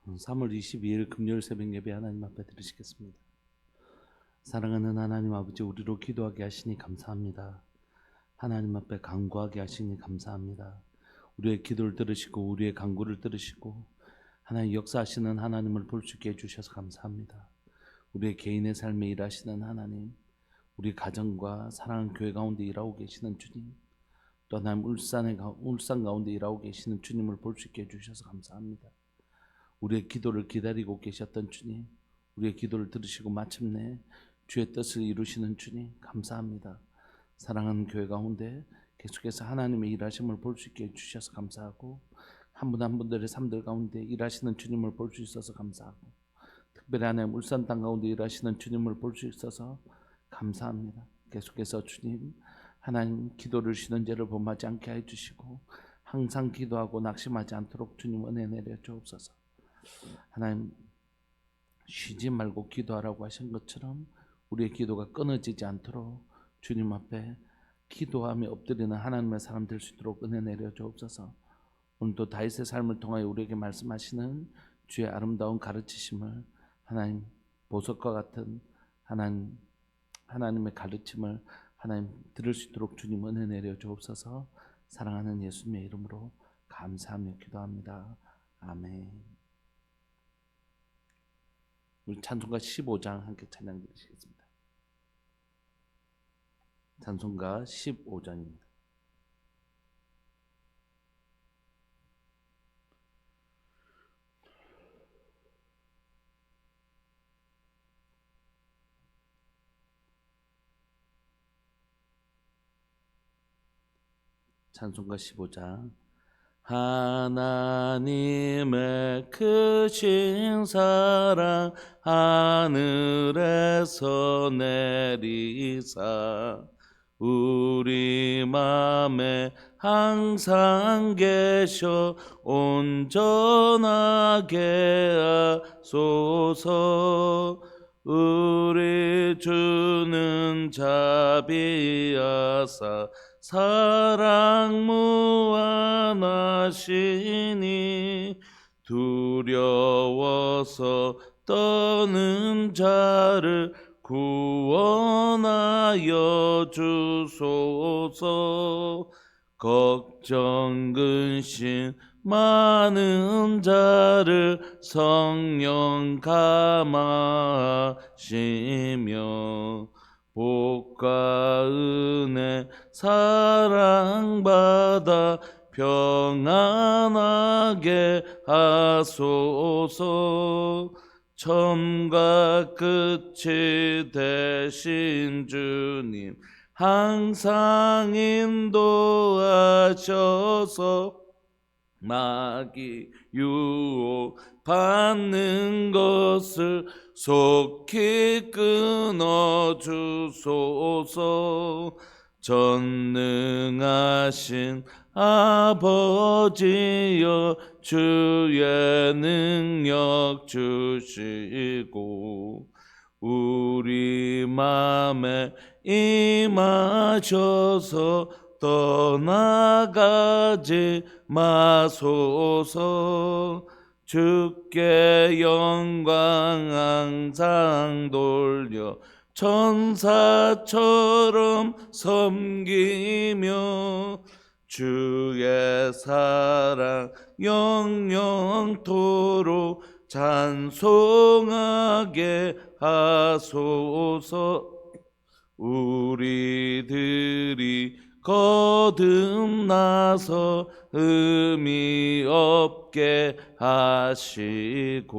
3월 22일 금요일 새벽 예배 하나님 앞에 드리시겠습니다. 사랑하는 하나님 아버지, 우리로 기도하게 하시니 감사합니다. 하나님 앞에 간구하게 하시니 감사합니다. 우리의 기도를 들으시고 우리의 간구를 들으시고 하나님 역사하시는 하나님을 볼 수 있게 해주셔서 감사합니다. 우리의 개인의 삶에 일하시는 하나님, 우리 가정과 사랑하는 교회 가운데 일하고 계시는 주님, 또 하나님 울산 가운데 일하고 계시는 주님을 볼 수 있게 해주셔서 감사합니다. 우리의 기도를 기다리고 계셨던 주님, 우리의 기도를 들으시고 마침내 주의 뜻을 이루시는 주님 감사합니다. 사랑하는 교회 가운데 계속해서 하나님의 일하심을 볼 수 있게 해주셔서 감사하고, 한 분 한 분들의 삶들 가운데 일하시는 주님을 볼 수 있어서 감사하고, 특별히 하나님 울산 땅 가운데 일하시는 주님을 볼 수 있어서 감사합니다. 계속해서 주님, 하나님 기도를 쉬는 죄를 범하지 않게 해주시고 항상 기도하고 낙심하지 않도록 주님 은혜 내려 주옵소서. 하나님, 쉬지 말고 기도하라고 하신 것처럼 우리의 기도가 끊어지지 않도록 주님 앞에 기도하며 엎드리는 하나님의 사람 될 수 있도록 은혜 내려 주옵소서. 오늘도 다윗의 삶을 통하여 우리에게 말씀하시는 주의 아름다운 가르치심을, 하나님 보석과 같은 하나님의 가르침을 하나님 들을 수 있도록 주님 은혜 내려 주옵소서. 사랑하는 예수님의 이름으로 감사하며 기도합니다. 아멘. 우리 찬송가 15장 함께 찬양 드리시겠습니다. 찬송가 15장입니다. 찬송가 15장. 하나님의 크신 사랑 하늘에서 내리사 우리 맘에 항상 계셔 온전하게 하소서. 우리 주는 자비하사 사랑 무한하시니 두려워서 떠는 자를 구원하여 주소서. 걱정 근심 많은 자를 성령 감화하시며 복과 은혜 사랑받아 평안하게 하소서. 처음과 끝이 되신 주님 항상 인도하셔서 마귀 유혹 받는 것을 속히 끊어 주소서. 전능하신 아버지여 주의 능력 주시고 우리 맘에 임하셔서 떠나가지 마소서. 주께 영광 항상 돌려 천사처럼 섬기며 주의 사랑 영영토록 찬송하게 하소서. 우리들이 거듭나서 의미 없게 하시고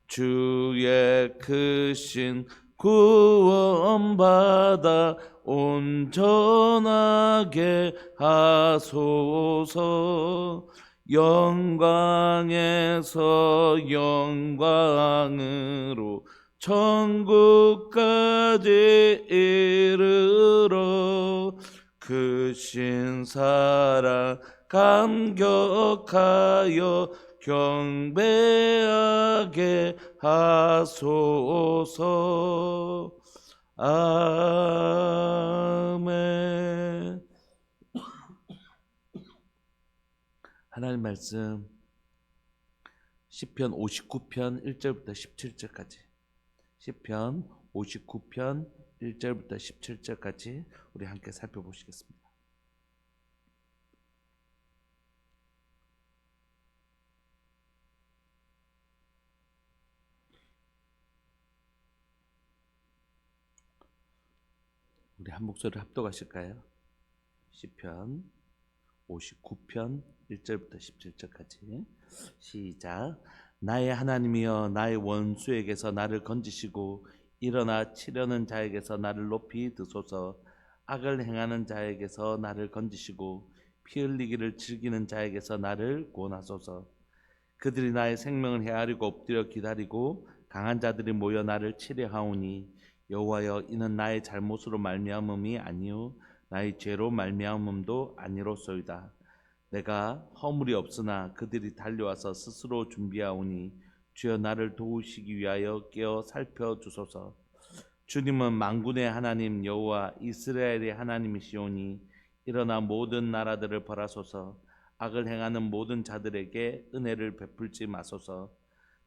주의 크신 구원받아 온전하게 하소서. 영광에서 영광으로 천국까지 이르러 크신 사랑 감격하여 경배하게 하소서. 아멘. 하나님 말씀 시편 59편 1절부터 17절까지. 시편 59편 1절부터 17절까지 우리 함께 살펴보시겠습니다. 우리 한 목소리를 합독하실까요? 시편 59편 1절부터 17절까지 시작. 나의 하나님이여, 나의 원수에게서 나를 건지시고 일어나 치려는 자에게서 나를 높이 드소서. 악을 행하는 자에게서 나를 건지시고 피 흘리기를 즐기는 자에게서 나를 구원하소서. 그들이 나의 생명을 헤아리고 엎드려 기다리고 강한 자들이 모여 나를 치려하오니 여호와여, 이는 나의 잘못으로 말미암음이 아니요 나의 죄로 말미암음도 아니로소이다. 내가 허물이 없으나 그들이 달려와서 스스로 준비하오니 주여, 나를 도우시기 위하여 깨어 살펴주소서. 주님은 만군의 하나님 여호와 이스라엘의 하나님이시오니 일어나 모든 나라들을 벌하소서. 악을 행하는 모든 자들에게 은혜를 베풀지 마소서.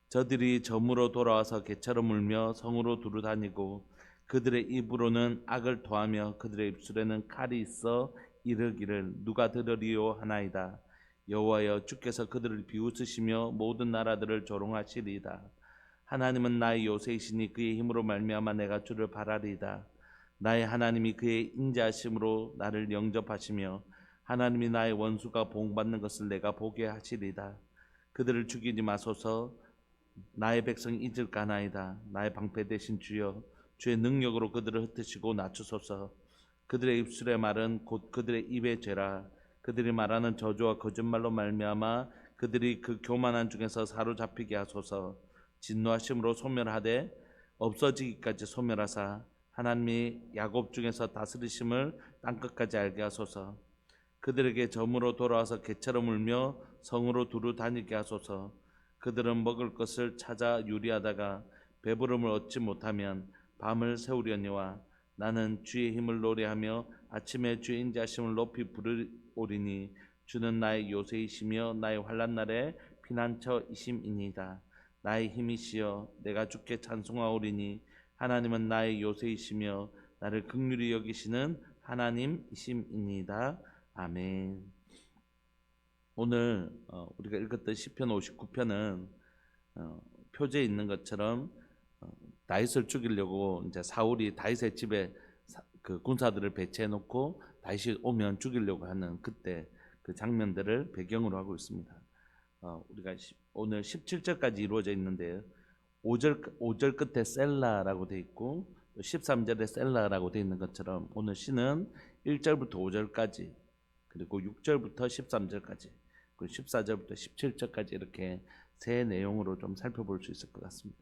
저들이 점으로 돌아와서 개처럼 울며 성으로 두루 다니고 그들의 입으로는 악을 토하며 그들의 입술에는 칼이 있어 이르기를 누가 들으리요 하나이다. 여호와여, 주께서 그들을 비웃으시며 모든 나라들을 조롱하시리이다. 하나님은 나의 요새이시니 그의 힘으로 말미암아 내가 주를 바라리이다. 나의 하나님이 그의 인자하심으로 나를 영접하시며 하나님이 나의 원수가 보응받는 것을 내가 보게 하시리이다. 그들을 죽이지 마소서. 나의 백성 잊을까나이다. 나의 방패 되신 주여, 주의 능력으로 그들을 흩으시고 낮추소서. 그들의 입술의 말은 곧 그들의 입의 죄라. 그들이 말하는 저주와 거짓말로 말미암아 그들이 그 교만한 중에서 사로잡히게 하소서. 진노하심으로 소멸하되 없어지기까지 소멸하사 하나님이 야곱 중에서 다스리심을 땅끝까지 알게 하소서. 그들에게 점으로 돌아와서 개처럼 울며 성으로 두루 다니게 하소서. 그들은 먹을 것을 찾아 유리하다가 배부름을 얻지 못하면 밤을 새우려니와 나는 주의 힘을 노래하며 아침에 주의 인자하심을 높이 부르오리니 주는 나의 요새이시며 나의 환난 날에 피난처이심이니이다. 나의 힘이시여, 내가 주께 찬송하오리니 하나님은 나의 요새이시며 나를 긍휼히 여기시는 하나님이심이니이다. 아멘. 오늘 우리가 읽었던 시편 59편은 표제에 있는 것처럼 다윗을 죽이려고 이제 사울이 다윗의 집에 그 군사들을 배치해 놓고 다윗이 오면 죽이려고 하는 그때 그 장면들을 배경으로 하고 있습니다. 우리가 오늘 17절까지 이루어져 있는데요. 5절 끝에 셀라라고 돼 있고 13절에 셀라라고 돼 있는 것처럼 오늘 시는 1절부터 5절까지 그리고 6절부터 13절까지 그리고 14절부터 17절까지 이렇게 세 내용으로 좀 살펴볼 수 있을 것 같습니다.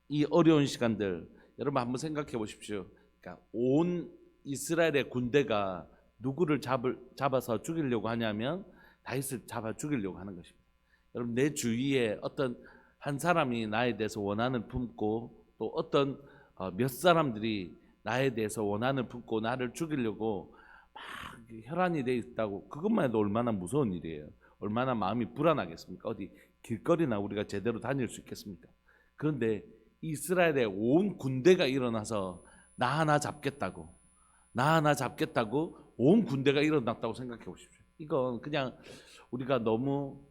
이 어려운 시간들 여러분 한번 생각해 보십시오. 그러니까 온 이스라엘의 군대가 누구를 잡아서 죽이려고 하냐면 다윗을 잡아 죽이려고 하는 것입니다. 여러분, 내 주위에 어떤 한 사람이 나에 대해서 원한을 품고 또 어떤 몇 사람들이 나에 대해서 원한을 품고 나를 죽이려고 막 혈안이 돼 있다고 그것만 해도 얼마나 무서운 일이에요. 얼마나 마음이 불안하겠습니까? 어디 길거리나 우리가 제대로 다닐 수 있겠습니까? 그런데 이스라엘의 온 군대가 일어나서 나 하나 잡겠다고 온 군대가 일어났다고 생각해 보십시오. 이건 그냥 우리가 너무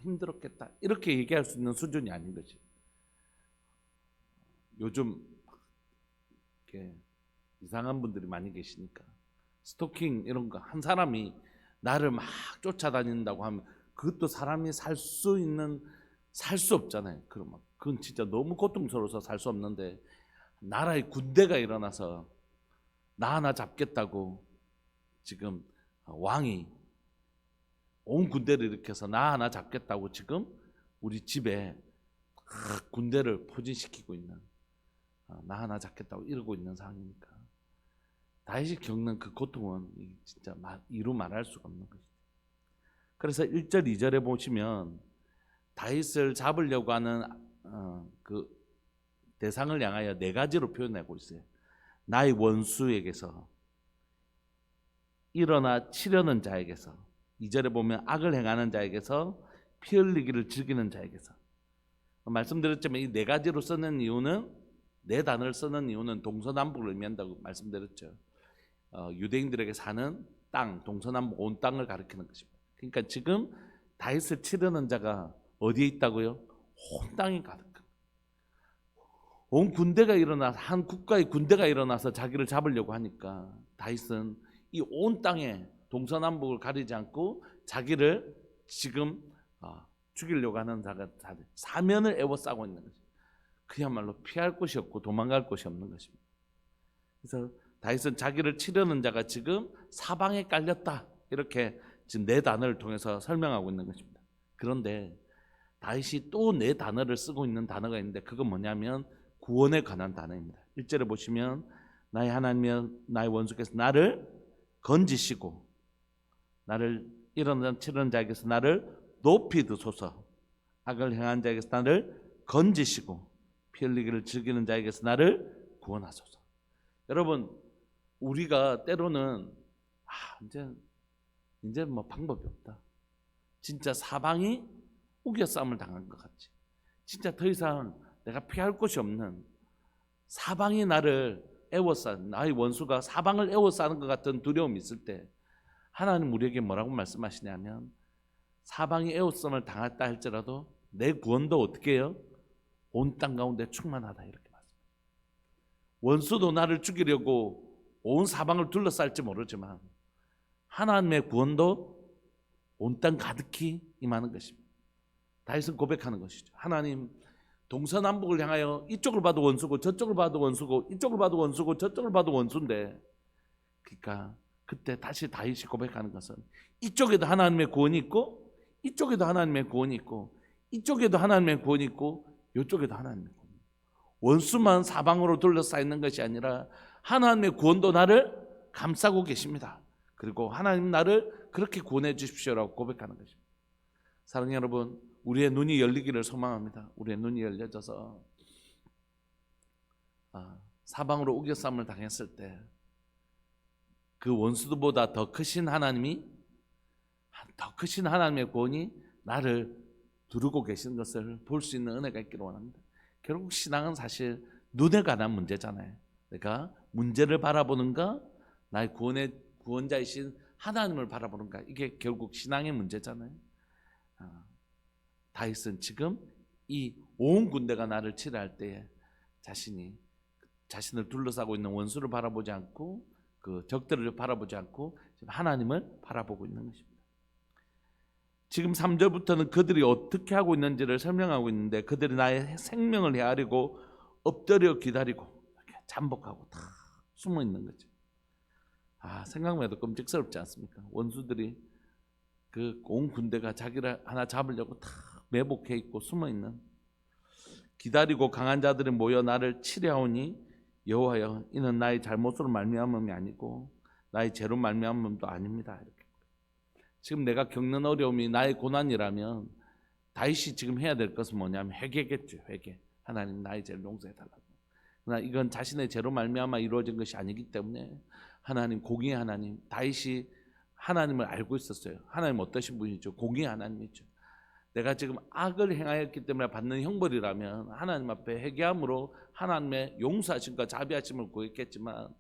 힘들었겠다 이렇게 얘기할 수 있는 수준이 아닌 거지. 요즘 이렇게 이상한 분들이 많이 계시니까 스토킹 이런 거 한 사람이 나를 막 쫓아다닌다고 하면 그것도 사람이 살 수 없잖아요. 그건 진짜 너무 고통스러워서 살 수 없는데 나라의 군대가 일어나서 나 하나 잡겠다고 지금 왕이 온 군대를 일으켜서 나 하나 잡겠다고 지금 우리 집에 군대를 포진시키고 있는 나 하나 잡겠다고 이러고 있는 상황이니까 다윗이 겪는 그 고통은 진짜 이루 말할 수가 없는 것이죠. 그래서 1절 2절에 보시면 다윗을 잡으려고 하는 그 대상을 향하여 네 가지로 표현하고 있어요. 나의 원수에게서, 일어나 치려는 자에게서, 2절에 보면 악을 행하는 자에게서, 피 흘리기를 즐기는 자에게서. 말씀드렸지만 이 네 가지로 쓰는 이유는, 네 단어를 쓰는 이유는 동서남북을 의미한다고 말씀드렸죠. 유대인들에게 사는 땅, 동서남북 온 땅을 가리키는 것입니다. 그러니까 지금 다윗을 치르는 자가 어디에 있다고요? 온 땅이 가득. 온 군대가 일어나, 한 국가의 군대가 일어나서 자기를 잡으려고 하니까 다윗은 이 온 땅에 동서남북을 가리지 않고 자기를 지금 죽이려고 하는 자가 사면을 에워싸고 있는 것입니다. 그야말로 피할 곳이 없고 도망갈 곳이 없는 것입니다. 그래서 다윗은 자기를 치려는 자가 지금 사방에 깔렸다, 이렇게 지금 네 단어를 통해서 설명하고 있는 것입니다. 그런데 다윗이 또 네 단어를 쓰고 있는 단어가 있는데 그건 뭐냐면 구원에 관한 단어입니다. 1절에 보시면 나의 하나님이여 나의 원수께서 나를 건지시고 나를 일어난 치르는 자에게서 나를 높이 드소서. 악을 행한 자에게서 나를 건지시고 피 흘리기를 즐기는 자에게서 나를 구원하소서. 여러분, 우리가 때로는 이제 뭐 방법이 없다, 진짜 사방이 우겨싸움을 당한 것 같지, 진짜 더 이상 내가 피할 곳이 없는, 사방이 나를 에워싸는, 나의 원수가 사방을 에워싸는 것 같은 두려움이 있을 때 하나님 우리에게 뭐라고 말씀하시냐면 사방이 에워싸움을 당했다 할지라도 내 구원도 어떻게 해요? 온 땅 가운데 충만하다, 이렇게 말씀합니다. 원수도 나를 죽이려고 온 사방을 둘러쌀지 모르지만 하나님의 구원도 온 땅 가득히 임하는 것입니다. 다윗은 고백하는 것이죠. 하나님, 동서남북을 향하여 이쪽을 봐도 원수고 저쪽을 봐도 원수고 이쪽을 봐도 원수고 저쪽을 봐도 원수인데, 그러니까 그때 다시 다윗이 고백하는 것은 이쪽에도 하나님의 구원이 있고 이쪽에도 하나님의 구원이 있고 이쪽에도 하나님의 구원이 있고 이쪽에도 하나님의 구원이 있고, 원수만 사방으로 둘러싸여 있는 것이 아니라 하나님의 구원도 나를 감싸고 계십니다. 그리고 하나님 나를 그렇게 구원해 주십시오라고 고백하는 것입니다. 사랑하는 여러분, 우리의 눈이 열리기를 소망합니다. 우리의 눈이 열려져서 사방으로 우겨싸움을 당했을 때 그 원수들보다 더 크신 하나님이, 더 크신 하나님의 구원이 나를 두르고 계신 것을 볼 수 있는 은혜가 있기를 원합니다. 결국 신앙은 사실 눈에 관한 문제잖아요. 내가 문제를 바라보는가, 나의 구원자이신 하나님을 바라보는가, 이게 결국 신앙의 문제잖아요. 다윗은 지금 이 온 군대가 나를 치려할 때에 자신을 둘러싸고 있는 원수를 바라보지 않고 그 적들을 바라보지 않고 하나님을 바라보고 있는 것입니다. 지금 3절부터는 그들이 어떻게 하고 있는지를 설명하고 있는데, 그들이 나의 생명을 헤아리고 엎드려 기다리고 이렇게 잠복하고 다 숨어 있는 거죠. 생각만 해도 끔찍스럽지 않습니까? 원수들이 그 온 군대가 자기를 하나 잡으려고 다 매복해 있고 숨어 있는, 기다리고 강한 자들이 모여 나를 치려하오니 여호와여 이는 나의 잘못으로 말미암음이 아니고 나의 죄로 말미암음도 아닙니다. 이렇게. 지금 내가 겪는 어려움이 나의 고난이라면 다윗이 지금 해야 될 것은 뭐냐면 회개겠죠. 회개. 하나님 나의 죄를 용서해 달라고. 그러나 이건 자신의 죄로 말미암아 이루어진 것이 아니기 때문에 하나님, 공의의 하나님, 다윗이 하나님을 알고 있었어요. 하나님 어떠신 분이죠? 공의의 하나님이죠. 내가 지금 악을 행하였기 때문에 받는 형벌이라면 하나님 앞에 회개함으로 하나님의 용서하심과 자비하심을 구했겠지만,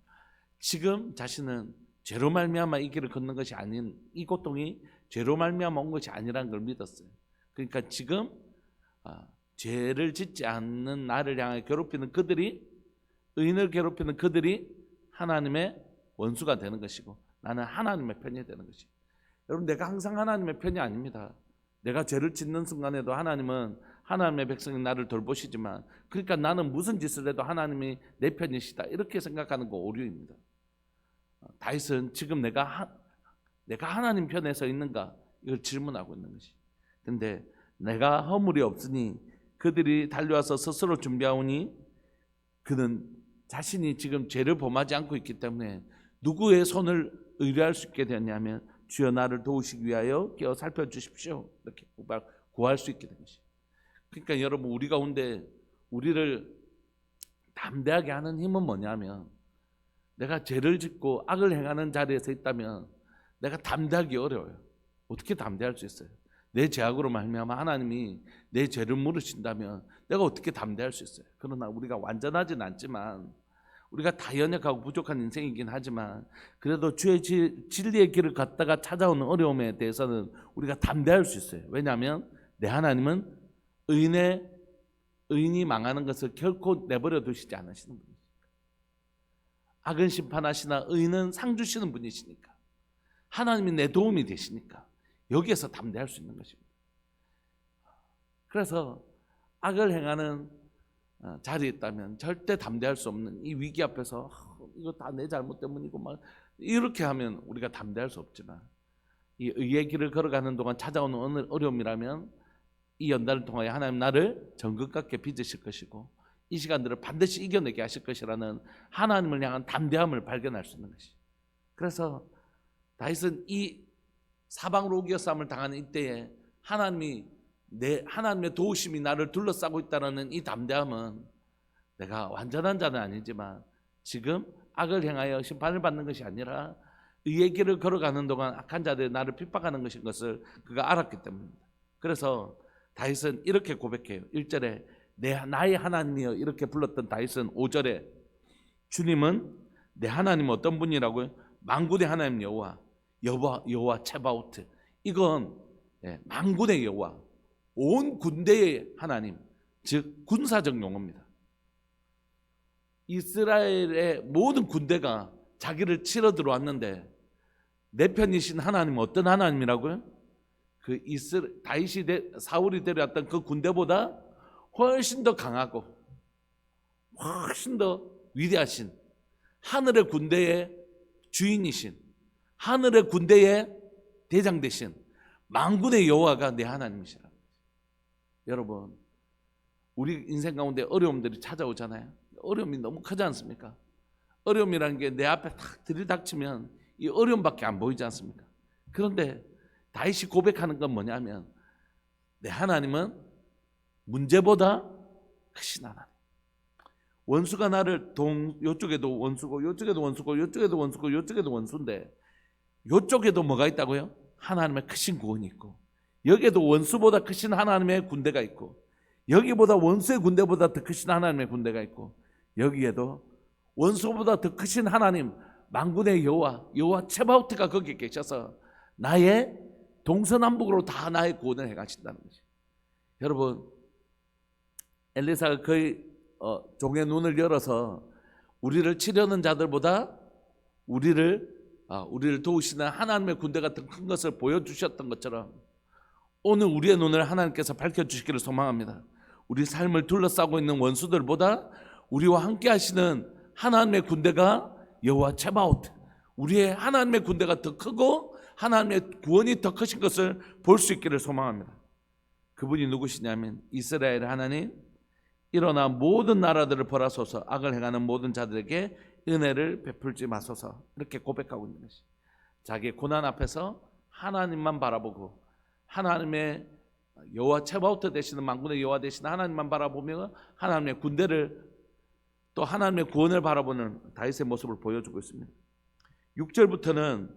지금 자신은 죄로 말미암아 이 길을 걷는 것이 아닌, 이 고통이 죄로 말미암아 온 것이 아니라는 걸 믿었어요. 그러니까 지금 죄를 짓지 않는 나를 향해 괴롭히는 그들이, 의인을 괴롭히는 그들이 하나님의 원수가 되는 것이고 나는 하나님의 편이 되는 것이에요. 여러분, 내가 항상 하나님의 편이 아닙니다. 내가 죄를 짓는 순간에도 하나님은 하나님의 백성인 나를 돌보시지만, 그러니까 나는 무슨 짓을 해도 하나님이 내 편이시다, 이렇게 생각하는 거 오류입니다. 다윗은 지금 내가 하나님 편에 서 있는가, 이걸 질문하고 있는 것이. 근데 내가 허물이 없으니 그들이 달려와서 스스로 준비하오니, 그는 자신이 지금 죄를 범하지 않고 있기 때문에 누구의 손을 의뢰할 수 있게 되었냐면 주여 나를 도우시기 위하여 깨어 살펴주십시오, 이렇게 구할 수 있게 된 것이. 그러니까 여러분, 우리 가운데 우리를 담대하게 하는 힘은 뭐냐면, 내가 죄를 짓고 악을 행하는 자리에 서 있다면 내가 담대하기 어려워요. 어떻게 담대할 수 있어요? 내 죄악으로 말미암아 하나님이 내 죄를 물으신다면 내가 어떻게 담대할 수 있어요? 그러나 우리가 완전하진 않지만, 우리가 다 연약하고 부족한 인생이긴 하지만, 그래도 주의 진리의 길을 걷다가 찾아오는 어려움에 대해서는 우리가 담대할 수 있어요. 왜냐하면 내 하나님은 의인이 망하는 것을 결코 내버려 두시지 않으시는 분이시니까. 악은 심판하시나 의인은 상 주시는 분이시니까, 하나님이 내 도움이 되시니까 여기에서 담대할 수 있는 것입니다. 그래서 악을 행하는 자리에 있다면 절대 담대할 수 없는 이 위기 앞에서 이거 다 내 잘못 때문이고 막 이렇게 하면 우리가 담대할 수 없지만, 이 의의 길을 걸어가는 동안 찾아오는 어려움이라면 이 연단을 통하여 하나님 나를 정금같게 빚으실 것이고 이 시간들을 반드시 이겨내게 하실 것이라는 하나님을 향한 담대함을 발견할 수 있는 것이. 그래서 다윗은 이 사방으로 우겨싸움을 당하는 이때에 하나님의 도우심이 나를 둘러싸고 있다는 이 담대함은, 내가 완전한 자는 아니지만 지금 악을 행하여 심판을 받는 것이 아니라 의의 길을 걸어가는 동안 악한 자들이 나를 핍박하는 것인 것을 그가 알았기 때문입니다. 그래서 다윗은 이렇게 고백해요. 1절에 나의 하나님이여 이렇게 불렀던 다윗은 5절에 주님은 내 하나님은 어떤 분이라고요? 만군의 하나님 여호와 체바오트. 이건 만군의 여호와, 온 군대의 하나님, 즉 군사적 용어입니다. 이스라엘의 모든 군대가 자기를 치러 들어왔는데 내 편이신 하나님은 어떤 하나님이라고요? 다윗이 사울이 데려왔던 그 군대보다 훨씬 더 강하고 훨씬 더 위대하신 하늘의 군대의 주인이신, 하늘의 군대의 대장 되신 만군의 여호와가 내 하나님이시라. 여러분, 우리 인생 가운데 어려움들이 찾아오잖아요. 어려움이 너무 크지 않습니까? 어려움이라는 게 내 앞에 탁 들이닥치면 이 어려움밖에 안 보이지 않습니까? 그런데 다윗이 고백하는 건 뭐냐면, 내 하나님은 문제보다 크신 하나님. 원수가 나를 요쪽에도 원수고 요쪽에도 원수고 요쪽에도 원수고 요쪽에도 원수인데, 요쪽에도 뭐가 있다고요? 하나님의 크신 구원이 있고, 여기에도 원수보다 크신 하나님의 군대가 있고, 여기보다 원수의 군대보다 더 크신 하나님의 군대가 있고, 여기에도 원수보다 더 크신 하나님 만군의 여호와 체바오트가 거기에 계셔서 나의 동서남북으로 다 나의 구원을 해가신다는 것이. 여러분, 엘리사가 거의 종의 눈을 열어서 우리를 치려는 자들보다 우리를 도우시는 하나님의 군대가 더 큰 것을 보여주셨던 것처럼, 오늘 우리의 눈을 하나님께서 밝혀주시기를 소망합니다. 우리 삶을 둘러싸고 있는 원수들보다 우리와 함께 하시는 하나님의 군대가 여호와 체바오트, 우리의 하나님의 군대가 더 크고 하나님의 구원이 더 크신 것을 볼 수 있기를 소망합니다. 그분이 누구시냐면 이스라엘 하나님, 일어나 모든 나라들을 벌하소서, 악을 행하는 모든 자들에게 은혜를 베풀지 마소서. 이렇게 고백하고 있는 것이, 자기의 고난 앞에서 하나님만 바라보고 하나님의 여호와 체바오트 되시는 만군의 여호와 되시는 하나님만 바라보며 하나님의 군대를, 또 하나님의 구원을 바라보는 다윗의 모습을 보여주고 있습니다. 6절부터는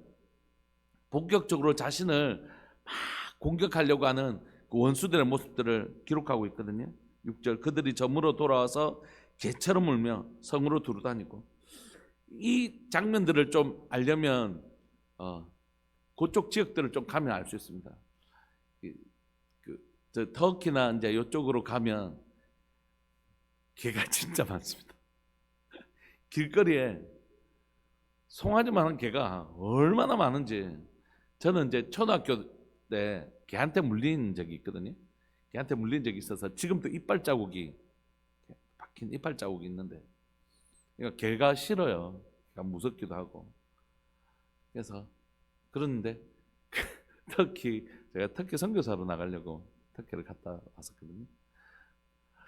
본격적으로 자신을 막 공격하려고 하는 그 원수들의 모습들을 기록하고 있거든요. 6절, 그들이 점으로 돌아와서 개처럼 울며 성으로 두루다니고. 이 장면들을 좀 알려면 그쪽 지역들을 좀 가면 알 수 있습니다. 터키나 이제 이쪽으로 가면 개가 진짜 많습니다. 길거리에 송아지만한 개가 얼마나 많은지. 저는 이제 초등학교 때 개한테 물린 적이 있거든요. 개한테 물린 적이 있어서 지금도 이빨 자국이, 박힌 이빨 자국이 있는데, 그러니까 개가 싫어요. 개가 무섭기도 하고. 그래서 그런데 제가 터키 선교사로 나가려고 터키를 갔다 왔었거든요.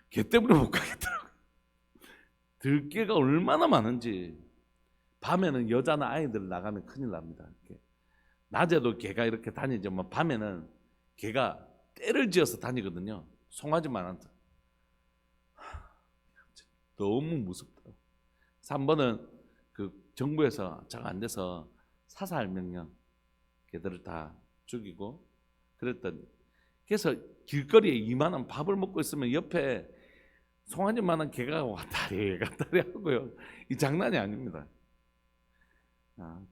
개 때문에 못 가겠더라고요. 들개가 얼마나 많은지. 밤에는 여자나 아이들 나가면 큰일 납니다. 낮에도 개가 이렇게 다니지만 밤에는 개가 떼를 지어서 다니거든요. 송아지만 한다. 너무 무섭다. 3번은 그 정부에서 잘 안 돼서 사살 명령, 개들을 다 죽이고 그랬더니, 그래서 길거리에 이만한 밥을 먹고 있으면 옆에 송아지만한 개가 왔다리 갔다리 하고요. 이 장난이 아닙니다.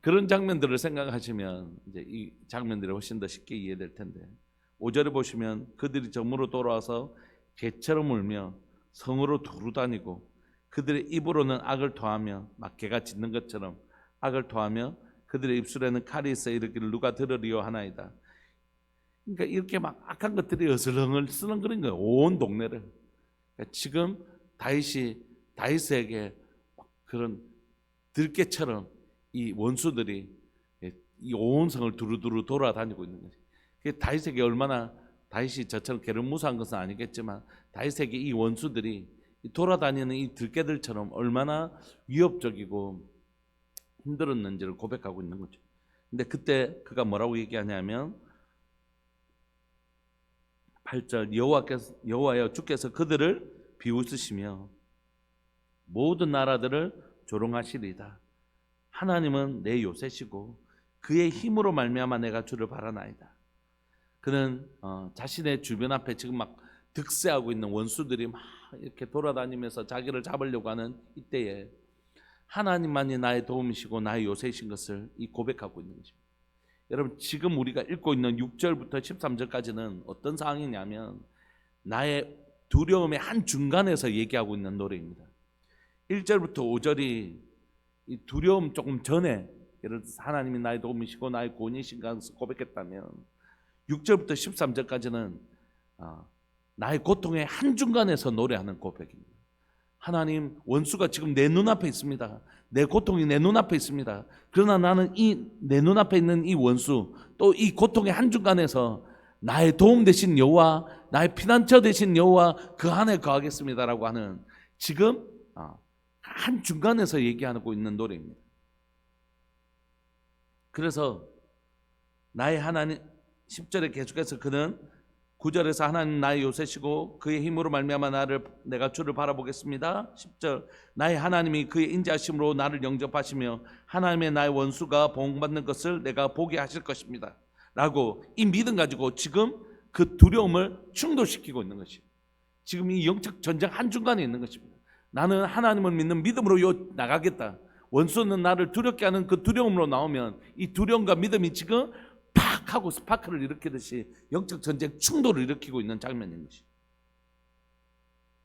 그런 장면들을 생각하시면 이제 이 장면들이 훨씬 더 쉽게 이해될 텐데, 5절에 보시면 그들이 점으로 돌아와서 개처럼 울며 성으로 두루 다니고 그들의 입으로는 악을 토하며, 막 개가 짖는 것처럼 악을 토하며 그들의 입술에는 칼이 있어 이르기를 누가 들으리요 하나이다. 그러니까 이렇게 막 악한 것들이 어슬렁을 쓰렁거린 거예요. 온 동네를. 그러니까 지금 다윗에게 그런 들깨처럼 이 원수들이 이 온 성을 두루두루 돌아다니고 있는 거지. 다윗에게 얼마나, 다윗이 저처럼 개를 무사한 것은 아니겠지만 다윗에게 이 원수들이 돌아다니는 이 들깨들처럼 얼마나 위협적이고 힘들었는지를 고백하고 있는 거죠. 근데 그때 그가 뭐라고 얘기하냐면 8절, 여호와여 주께서 그들을 비웃으시며 모든 나라들을 조롱하시리이다. 하나님은 내 요새시고 그의 힘으로 말미암아 내가 주를 바라나이다. 그는 자신의 주변 앞에 지금 막 득세하고 있는 원수들이 막 이렇게 돌아다니면서 자기를 잡으려고 하는 이때에 하나님만이 나의 도움이시고 나의 요새이신 것을 이 고백하고 있는 것입니다. 여러분, 지금 우리가 읽고 있는 6절부터 13절까지는 어떤 상황이냐면 나의 두려움의 한 중간에서 얘기하고 있는 노래입니다. 1절부터 5절이 이 두려움 조금 전에, 예를 들어서 하나님이 나의 도움이시고 나의 구원이신가 고백했다면 6절부터 13절까지는 나의 고통의 한중간에서 노래하는 고백입니다. 하나님, 원수가 지금 내 눈앞에 있습니다. 내 고통이 내 눈앞에 있습니다. 그러나 나는 이 내 눈앞에 있는 이 원수, 또 이 고통의 한중간에서 나의 도움 되신 여호와, 나의 피난처 되신 여호와 그 안에 거하겠습니다라고 하는, 지금 한중간에서 얘기하고 있는 노래입니다. 그래서 나의 하나님, 10절에 계속해서 그는 9절에서 하나님 나의 요새시고 그의 힘으로 말미암아 내가 주를 바라보겠습니다. 10절, 나의 하나님이 그의 인자하심으로 나를 영접하시며 하나님의 나의 원수가 보응받는 것을 내가 보게 하실 것입니다 라고 이 믿음 가지고 지금 그 두려움을 충돌시키고 있는 것입니다. 지금 이 영적 전쟁 한중간에 있는 것입니다. 나는 하나님을 믿는 믿음으로 나가겠다. 원수는 나를 두렵게 하는 그 두려움으로 나오면 이 두려움과 믿음이 지금 팍 하고 스파크를 일으키듯이 영적 전쟁 충돌을 일으키고 있는 장면인 것이.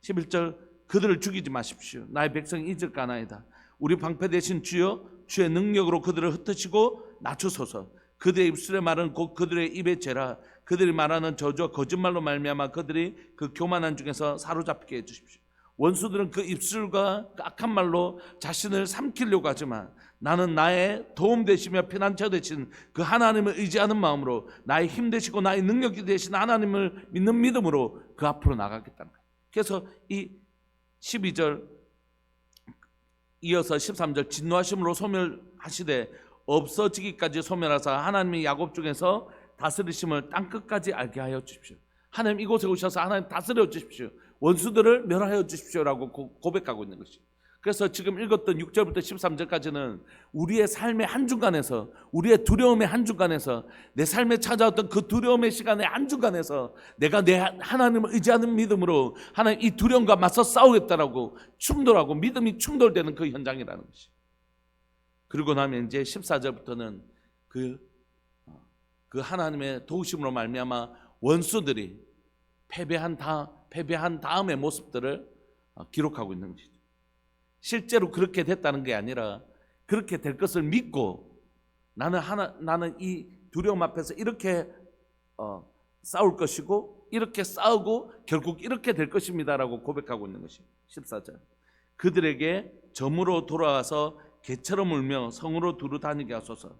11절, 그들을 죽이지 마십시오. 나의 백성이 잊을까나이다. 우리 방패 되신 주여, 주의 능력으로 그들을 흩으시고 낮추소서. 그들의 입술의 말은 곧 그들의 입의 죄라. 그들이 말하는 저주와 거짓말로 말미암아 그들이 그 교만한 중에서 사로잡히게 해주십시오. 원수들은 그 입술과 그 악한 말로 자신을 삼키려고 하지만 나는 나의 도움 되시며 피난처 되신 그 하나님을 의지하는 마음으로, 나의 힘 되시고 나의 능력이 되신 하나님을 믿는 믿음으로 그 앞으로 나가겠다는 거예요. 그래서 이 12절 이어서 13절, 진노하심으로 소멸하시되 없어지기까지 소멸하사 하나님이 야곱 중에서 다스리심을 땅끝까지 알게 하여 주십시오. 하나님 이곳에 오셔서 하나님 다스려 주십시오. 원수들을 멸하여 주십시오라고 고백하고 있는 것이. 그래서 지금 읽었던 6절부터 13절까지는 우리의 삶의 한중간에서, 우리의 두려움의 한중간에서, 내 삶에 찾아왔던 그 두려움의 시간의 한중간에서 내가 내 하나님을 의지하는 믿음으로 하나님 이 두려움과 맞서 싸우겠다라고 충돌하고 믿음이 충돌되는 그 현장이라는 것이. 그리고 나면 이제 14절부터는 그 하나님의 도우심으로 말미암아 원수들이 패배한 다음의 모습들을 기록하고 있는 것이죠. 실제로 그렇게 됐다는 게 아니라 그렇게 될 것을 믿고 나는 이 두려움 앞에서 이렇게 싸울 것이고 이렇게 싸우고 결국 이렇게 될 것입니다라고 고백하고 있는 것이 14절. 그들에게 점으로 돌아와서 개처럼 울며 성으로 두루 다니게 하소서.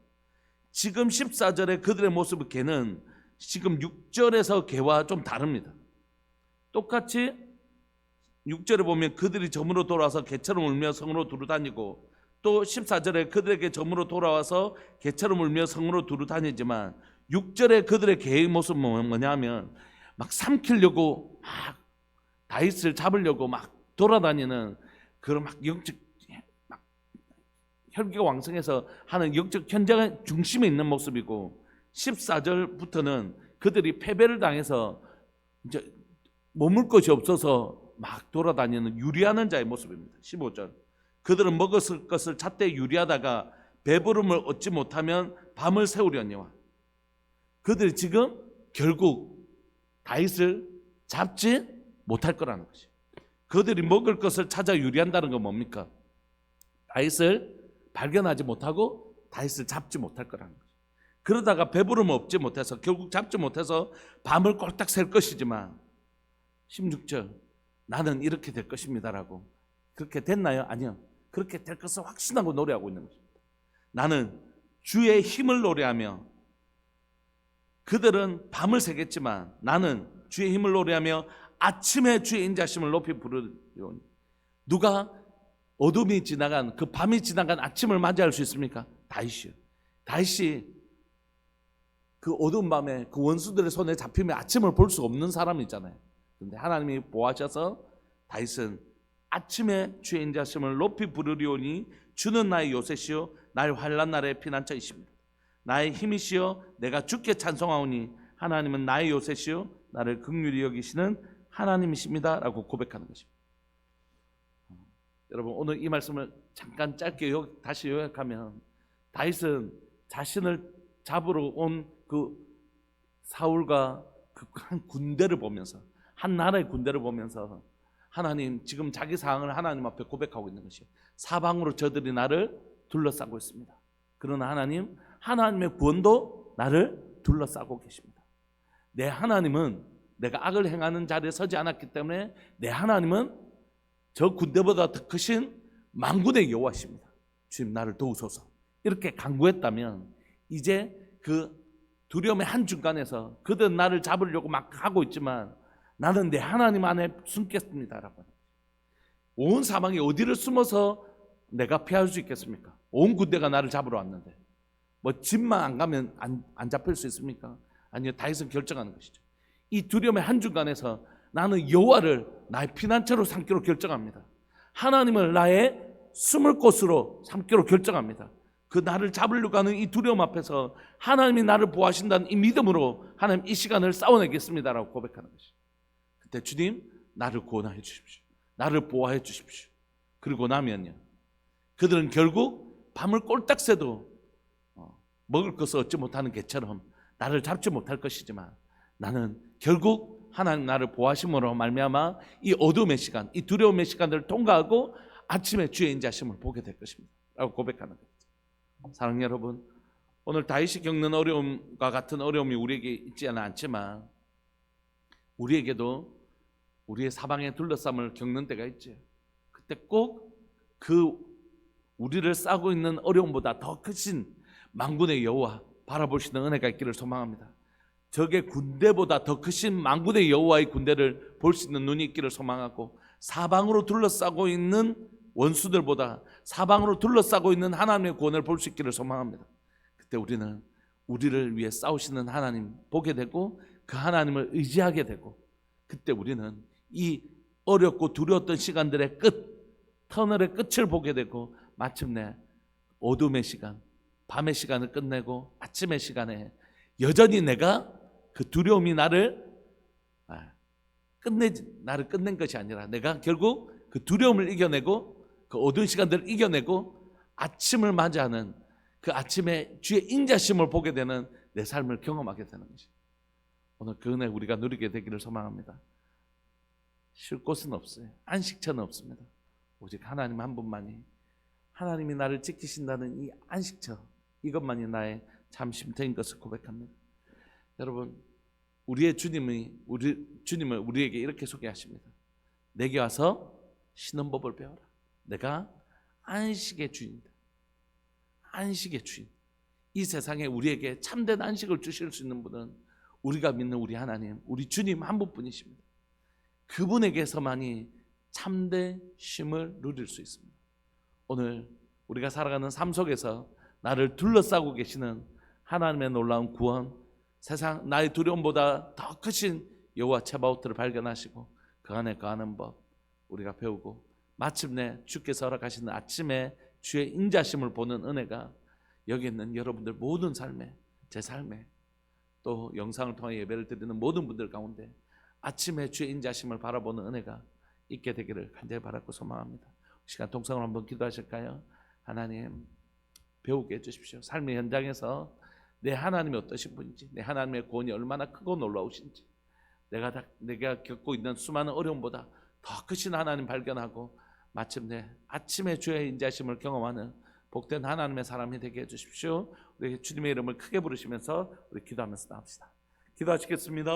지금 14절의 그들의 모습의 개는 지금 6절에서 개와 좀 다릅니다. 똑같이 6절에 보면 그들이 점으로 돌아와서 개처럼 울며 성으로 두루 다니고, 또 14절에 그들에게 점으로 돌아와서 개처럼 울며 성으로 두루 다니지만 6절에 그들의 개의 모습은 뭐냐면 막 삼키려고 막 다윗을 잡으려고 막 돌아다니는 그런 막 영적 막 혈기가 왕성해서 하는 영적 현장의 중심에 있는 모습이고, 14절부터는 그들이 패배를 당해서 이제 머물 것이 없어서 막 돌아다니는 유리하는 자의 모습입니다. 15절. 그들은 먹었을 것을 찾되 유리하다가 배부름을 얻지 못하면 밤을 새우려니와. 그들이 지금 결국 다윗을 잡지 못할 거라는 것이. 그들이 먹을 것을 찾아 유리한다는 건 뭡니까? 다윗을 발견하지 못하고 다윗을 잡지 못할 거라는 거죠. 그러다가 배부름 얻지 못해서 결국 잡지 못해서 밤을 꼴딱 샐 것이지만 16절 나는 이렇게 될 것입니다라고. 그렇게 됐나요? 아니요. 그렇게 될 것을 확신하고 노래하고 있는 것입니다. 나는 주의 힘을 노래하며, 그들은 밤을 새겠지만 나는 주의 힘을 노래하며 아침에 주의 인자심을 높이 부르리오니. 누가 어둠이 지나간 그 밤이 지나간 아침을 맞이할 수 있습니까? 다윗이요. 다윗이 그 어두운 밤에 그 원수들의 손에 잡히면 아침을 볼 수 없는 사람이잖아요. 그런데 하나님이 보호하셔서 다윗은 아침에 주의 인자심을 높이 부르리오니 주는 나의 요새시요 나의 환난 날의 피난처이십니다. 나의 힘이시요 내가 주께 찬송하오니 하나님은 나의 요새시요 나를 긍휼히 여기시는 하나님이십니다 라고 고백하는 것입니다. 여러분, 오늘 이 말씀을 잠깐 짧게 다시 요약하면, 다윗은 자신을 잡으러 온 그 사울과 그 한 군대를 보면서, 한 나라의 군대를 보면서 하나님, 지금 자기 상황을 하나님 앞에 고백하고 있는 것이에요. 사방으로 저들이 나를 둘러싸고 있습니다. 그러나 하나님, 하나님의 구원도 나를 둘러싸고 계십니다. 내 하나님은 내가 악을 행하는 자리에 서지 않았기 때문에 내 하나님은 저 군대보다 더 크신 만군의 여호와십니다. 주님, 나를 도우소서. 이렇게 간구했다면 이제 그 두려움의 한중간에서 그들은 나를 잡으려고 막 하고 있지만 나는 내 하나님 안에 숨겠습니다라고. 온 사방에 어디를 숨어서 내가 피할 수 있겠습니까? 온 군대가 나를 잡으러 왔는데 뭐 집만 안 가면 안 잡힐 수 있습니까? 아니요, 다윗은 결정하는 것이죠. 이 두려움의 한중간에서 나는 여호와를 나의 피난처로 삼기로 결정합니다. 하나님을 나의 숨을 곳으로 삼기로 결정합니다. 그 나를 잡으려고 하는 이 두려움 앞에서 하나님이 나를 보호하신다는 이 믿음으로 하나님, 이 시간을 싸워내겠습니다라고 고백하는 것이죠. 그때 주님, 나를 구원해 주십시오. 나를 보호해 주십시오. 그리고 나면요, 그들은 결국 밤을 꼴딱 새도 먹을 것을 얻지 못하는 개처럼 나를 잡지 못할 것이지만 나는 결국 하나님 나를 보호하심으로 말미암아 이 어둠의 시간, 이 두려움의 시간들을 통과하고 아침에 주의 인자심을 보게 될 것입니다 라고 고백하는 거죠. 사랑하는 여러분, 오늘 다윗이 겪는 어려움과 같은 어려움이 우리에게 있지는 않지만 우리에게도 우리의 사방에 둘러싸임을 겪는 때가 있죠. 그때 꼭 그 우리를 싸고 있는 어려움보다 더 크신 만군의 여호와 바라보시는 은혜가 있기를 소망합니다. 적의 군대보다 더 크신 만군의 여호와의 군대를 볼 수 있는 눈이 있기를 소망하고, 사방으로 둘러싸고 있는 원수들보다 사방으로 둘러싸고 있는 하나님의 구원을 볼 수 있기를 소망합니다. 그때 우리는 우리를 위해 싸우시는 하나님 보게 되고 그 하나님을 의지하게 되고, 그때 우리는 이 어렵고 두려웠던 시간들의 끝, 터널의 끝을 보게 되고 마침내 어둠의 시간, 밤의 시간을 끝내고 아침의 시간에 여전히 내가 그 두려움이 나를 끝낸 것이 아니라 내가 결국 그 두려움을 이겨내고 그 어두운 시간들을 이겨내고 아침을 맞이하는 그 아침에 주의 인자심을 보게 되는 내 삶을 경험하게 되는 것이, 오늘 그 은혜 우리가 누리게 되기를 소망합니다. 쉴 곳은 없어요. 안식처는 없습니다. 오직 하나님 한 분만이, 하나님이 나를 지키신다는 이 안식처, 이것만이 나의 참 쉼터인 것을 고백합니다. 여러분, 우리의 주님을 우리에게 이렇게 소개하십니다. 내게 와서 쉬는 법을 배워라. 내가 안식의 주인이다. 안식의 주인. 이 세상에 우리에게 참된 안식을 주실 수 있는 분은 우리가 믿는 우리 하나님, 우리 주님 한 분뿐이십니다. 그분에게서만이 참된 쉼을 누릴 수 있습니다. 오늘 우리가 살아가는 삶 속에서 나를 둘러싸고 계시는 하나님의 놀라운 구원, 세상 나의 두려움보다 더 크신 여호와 츠바오트를 발견하시고 그 안에 거하는 법 우리가 배우고, 마침내 주께서 허락하시는 아침에 주의 인자심을 보는 은혜가 여기 있는 여러분들 모든 삶에, 제 삶에 또 영상을 통해 예배를 드리는 모든 분들 가운데 아침에 주의 인자심을 바라보는 은혜가 있게 되기를 간절히 바라고 소망합니다. 시간 동성을 한번 기도하실까요? 하나님, 배우게 해주십시오. 삶의 현장에서 내 하나님이 어떠신 분인지, 내 하나님의 구원이 얼마나 크고 놀라우신지, 내가 겪고 있는 수많은 어려움보다 더 크신 하나님 발견하고 마침내 아침에 주의 인자심을 경험하는 복된 하나님의 사람이 되게 해주십시오. 우리 주님의 이름을 크게 부르시면서 우리 기도하면서 나옵시다. 기도하시겠습니다.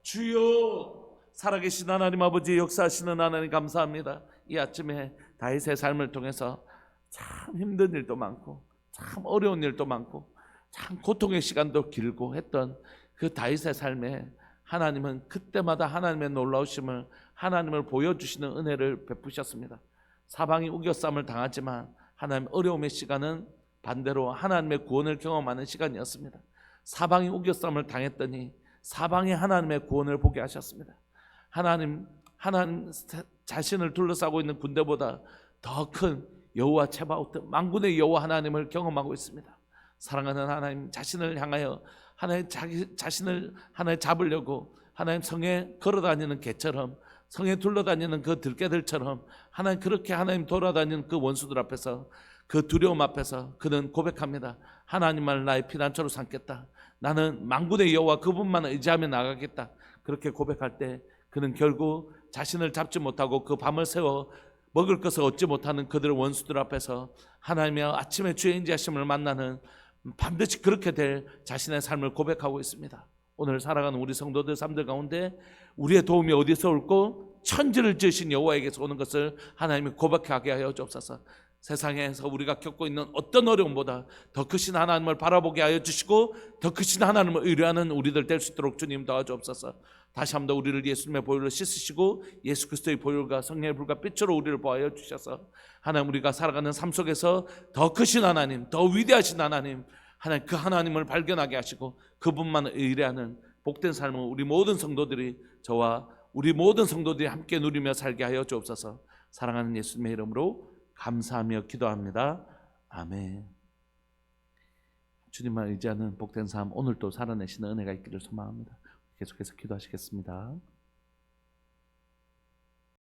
주여, 살아계신 하나님 아버지, 역사하시는 하나님 감사합니다. 이 아침에 다윗의 삶을 통해서 참 힘든 일도 많고 참 어려운 일도 많고 참 고통의 시간도 길고 했던 그 다윗의 삶에 하나님은 그때마다 하나님의 놀라우심을, 하나님을 보여주시는 은혜를 베푸셨습니다. 사방이 우겨쌈을 당하지만 하나님, 어려움의 시간은 반대로 하나님의 구원을 경험하는 시간이었습니다. 사방이 우겨쌈을 당했더니 사방에 하나님의 구원을 보게 하셨습니다. 하나님 자신을 둘러싸고 있는 군대보다 더 큰 여호와 체바오트, 만군의 여호와 하나님을 경험하고 있습니다. 사랑하는 하나님, 자신을 향하여 하나님 자신을 하나님 잡으려고 하나님 성에 걸어다니는 개처럼, 성에 둘러다니는 그 들개들처럼 하나님 그렇게 하나님 돌아다니는 그 원수들 앞에서, 그 두려움 앞에서 그는 고백합니다. 하나님만을 나의 피난처로 삼겠다. 나는 만군의 여호와 그분만 의지하며 나가겠다. 그렇게 고백할 때 그는 결국 자신을 잡지 못하고 그 밤을 새워 먹을 것을 얻지 못하는 그들의 원수들 앞에서 하나님의 아침에 주의 인자하심을 만나는, 반드시 그렇게 될 자신의 삶을 고백하고 있습니다. 오늘 살아가는 우리 성도들 삶들 가운데 우리의 도움이 어디서 올고 천지를 지으신 여호와에게서 오는 것을 하나님이 고백하게 하여 주옵소서. 세상에서 우리가 겪고 있는 어떤 어려움보다 더 크신 하나님을 바라보게 하여 주시고 더 크신 하나님을 의뢰하는 우리들 될 수 있도록 주님 도와주옵소서. 다시 한번 우리를 예수님의 보혈로 씻으시고 예수 그리스도의 보혈과 성령의 불과 빛으로 우리를 보호하여 주셔서 하나님, 우리가 살아가는 삶 속에서 더 크신 하나님, 더 위대하신 하나님, 하나님, 그 하나님을 발견하게 하시고 그분만 의뢰하는 복된 삶을 우리 모든 성도들이, 저와 우리 모든 성도들이 함께 누리며 살게 하여 주옵소서. 사랑하는 예수님의 이름으로 감사하며 기도합니다. 아멘. 주님만 의지하는 복된 삶, 오늘도 살아내시는 은혜가 있기를 소망합니다. 계속해서 기도하시겠습니다.